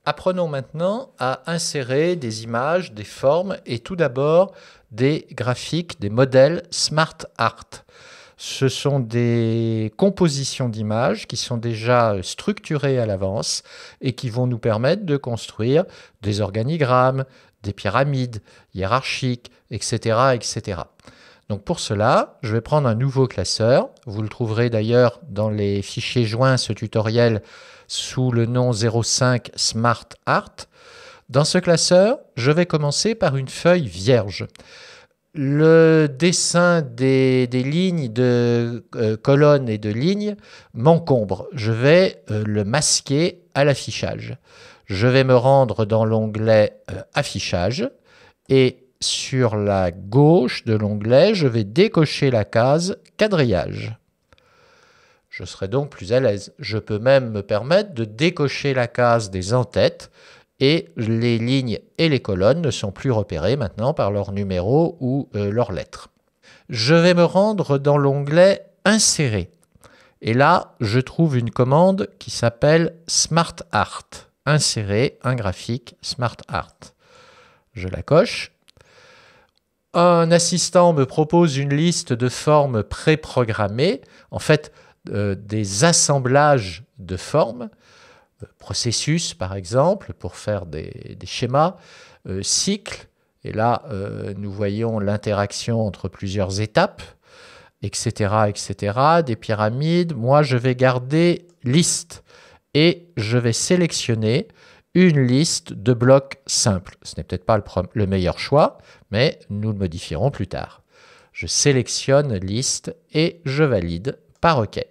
Apprenons maintenant à insérer des images, des formes et tout d'abord des graphiques, des modèles Smart Art. Ce sont des compositions d'images qui sont déjà structurées à l'avance et qui vont nous permettre de construire des organigrammes, des pyramides hiérarchiques, etc., etc. Donc pour cela, je vais prendre un nouveau classeur. Vous le trouverez d'ailleurs dans les fichiers joints, ce tutoriel, sous le nom 05 Smart Art. Dans ce classeur, je vais commencer par une feuille vierge. Le dessin des lignes de colonnes et de lignes m'encombre. Je vais le masquer à l'affichage. Je vais me rendre dans l'onglet Affichage et sur la gauche de l'onglet, je vais décocher la case Quadrillage. Je serai donc plus à l'aise. Je peux même me permettre de décocher la case des en-têtes et les lignes et les colonnes ne sont plus repérées maintenant par leur numéro ou leurs lettres. Je vais me rendre dans l'onglet Insérer. Et là, je trouve une commande qui s'appelle Smart Art. Insérer un graphique Smart Art. Je la coche. Un assistant me propose une liste de formes préprogrammées. En fait, des assemblages de formes, processus par exemple, pour faire des schémas, cycle, et là nous voyons l'interaction entre plusieurs étapes, etc., etc., des pyramides. Moi je vais garder liste et je vais sélectionner une liste de blocs simples. Ce n'est peut-être pas le meilleur choix, mais nous le modifierons plus tard. Je sélectionne liste et je valide par OK.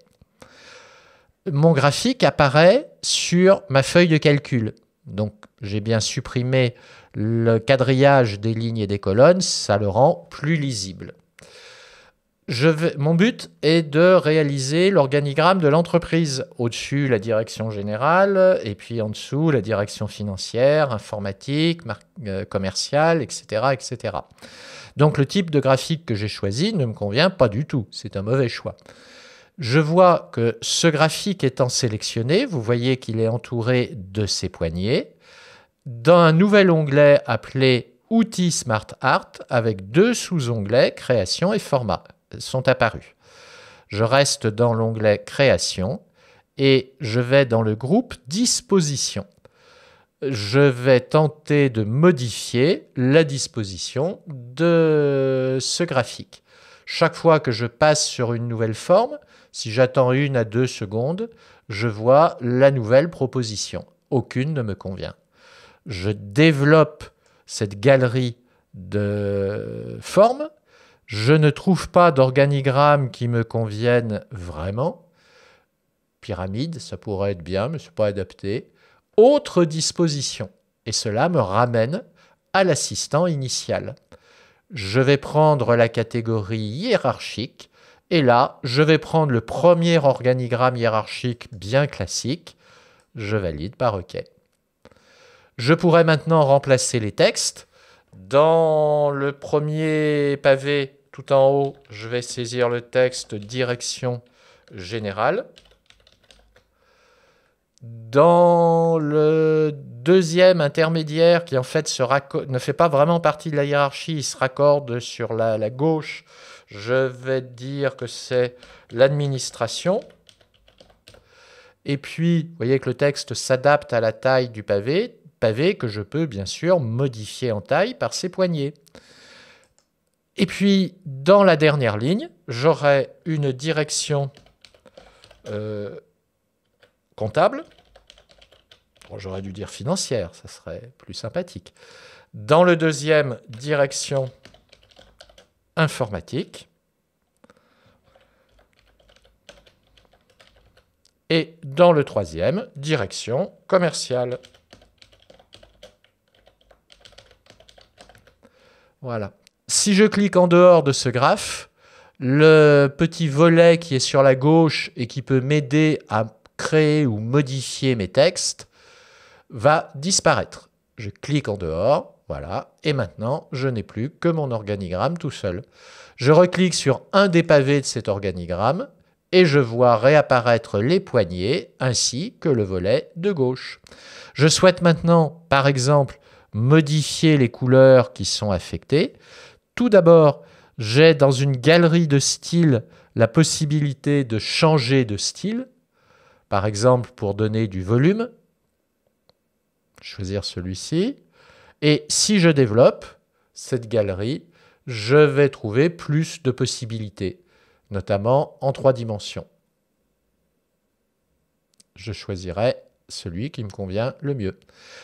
Mon graphique apparaît sur ma feuille de calcul. Donc, j'ai bien supprimé le quadrillage des lignes et des colonnes, ça le rend plus lisible. Mon but est de réaliser l'organigramme de l'entreprise. Au-dessus, la direction générale, et puis en dessous, la direction financière, informatique, commerciale, etc., etc. Donc, le type de graphique que j'ai choisi ne me convient pas du tout. C'est un mauvais choix. Je vois que ce graphique étant sélectionné, vous voyez qu'il est entouré de ces poignées, dans un nouvel onglet appelé Outils Smart Art, avec deux sous-onglets Création et Format sont apparus. Je reste dans l'onglet Création et je vais dans le groupe Disposition. Je vais tenter de modifier la disposition de ce graphique. Chaque fois que je passe sur une nouvelle forme, si j'attends 1 à 2 secondes, je vois la nouvelle proposition. Aucune ne me convient. Je développe cette galerie de formes. Je ne trouve pas d'organigramme qui me convienne vraiment. Pyramide, ça pourrait être bien, mais ce n'est pas adapté. Autre disposition. Et cela me ramène à l'assistant initial. Je vais prendre la catégorie hiérarchique. Et là, je vais prendre le premier organigramme hiérarchique bien classique. Je valide par OK. Je pourrais maintenant remplacer les textes. Dans le premier pavé, tout en haut, je vais saisir le texte Direction générale. Dans le deuxième intermédiaire, qui en fait ne fait pas vraiment partie de la hiérarchie, il se raccorde sur la gauche, je vais dire que c'est l'administration. Et puis, vous voyez que le texte s'adapte à la taille du pavé que je peux bien sûr modifier en taille par ces poignées. Et puis, dans la dernière ligne, j'aurai une direction comptable. Bon, j'aurais dû dire financière, ça serait plus sympathique. Dans le deuxième, direction informatique. Et dans le troisième, direction commerciale. Voilà. Si je clique en dehors de ce graphe, le petit volet qui est sur la gauche et qui peut m'aider à créer ou modifier mes textes va disparaître. Je clique en dehors, voilà, et maintenant, je n'ai plus que mon organigramme tout seul. Je reclique sur un des pavés de cet organigramme et je vois réapparaître les poignées ainsi que le volet de gauche. Je souhaite maintenant, par exemple, modifier les couleurs qui sont affectées. Tout d'abord, j'ai dans une galerie de styles la possibilité de changer de style. Par exemple, pour donner du volume, choisir celui-ci. Et si je développe cette galerie, je vais trouver plus de possibilités, notamment en 3 dimensions. Je choisirai celui qui me convient le mieux.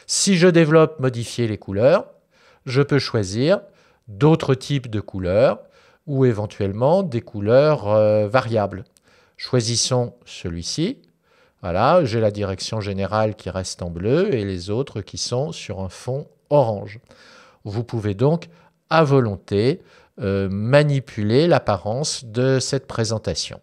Si je développe modifier les couleurs, je peux choisir d'autres types de couleurs ou éventuellement des couleurs variables. Choisissons celui-ci. Voilà, j'ai la direction générale qui reste en bleu et les autres qui sont sur un fond orange. Vous pouvez donc à volonté manipuler l'apparence de cette présentation.